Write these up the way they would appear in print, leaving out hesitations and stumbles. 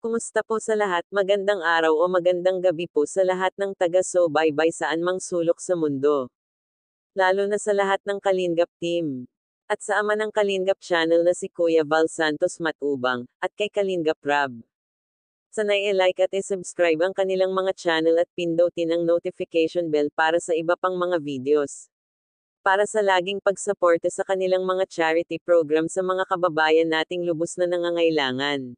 Kumusta po sa lahat? Magandang araw o magandang gabi po sa lahat ng taga-subaybay saan mang sulok sa mundo. Lalo na sa lahat ng Kalingap team. At sa ama ng Kalingap channel na si Kuya Val Santos Matubang, at kay Kalingap Rab. Sanay i-like at i-subscribe ang kanilang mga channel at pindutin ang notification bell para sa iba pang mga videos. Para sa laging pagsuporta sa kanilang mga charity program sa mga kababayan nating lubos na nangangailangan.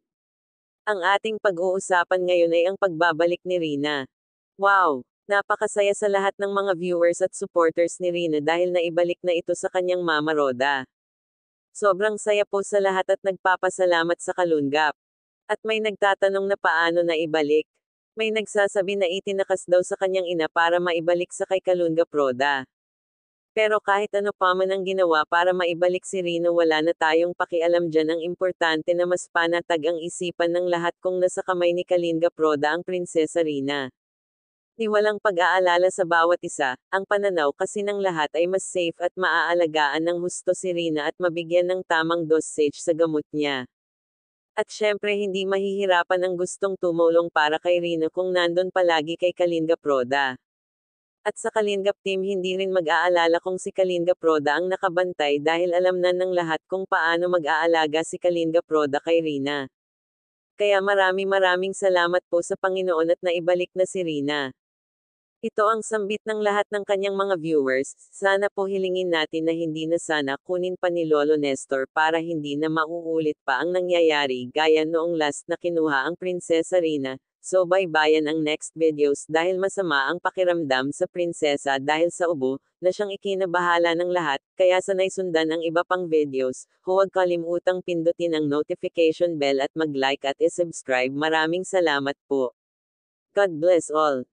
Ang ating pag-uusapan ngayon ay ang pagbabalik ni Rina. Wow! Napakasaya sa lahat ng mga viewers at supporters ni Rina dahil naibalik na ito sa kanyang Mama Roda. Sobrang saya po sa lahat at nagpapasalamat sa Kalungap. At may nagtatanong na paano na ibalik. May nagsasabi na itinakas daw sa kanyang ina para maibalik sa kay Kalungap Roda. Pero kahit ano pa man ang ginawa para maibalik si Rina, wala na tayong pakialam dyan. Ang importante na mas panatag ang isipan ng lahat kung nasa kamay ni Kalingap Roda ang Prinsesa Rina. Di walang pag-aalala sa bawat isa, ang pananaw kasi ng lahat ay mas safe at maaalagaan ng husto si Rina at mabigyan ng tamang dosage sa gamot niya. At syempre hindi mahihirapan ang gustong tumulong para kay Rina kung nandun palagi kay Kalingap Roda. At sa Kalingap team hindi rin mag-aalala kung si Kalingap Roda ang nakabantay dahil alam na ng lahat kung paano mag-aalaga si Kalingap Roda kay Rina. Kaya maraming salamat po sa Panginoon at naibalik na si Rina. Ito ang sambit ng lahat ng kanyang mga viewers, sana po hilingin natin na hindi na sana kunin pa ni Lolo Nestor para hindi na mauulit pa ang nangyayari gaya noong last na kinuha ang Prinsesa Rina. So baybayan ang next videos dahil masama ang pakiramdam sa prinsesa dahil sa ubo, na siyang ikinabahala ng lahat, kaya sanay sundan ang iba pang videos, huwag kalimutang pindutin ang notification bell at mag-like at i-subscribe. Maraming salamat po. God bless all.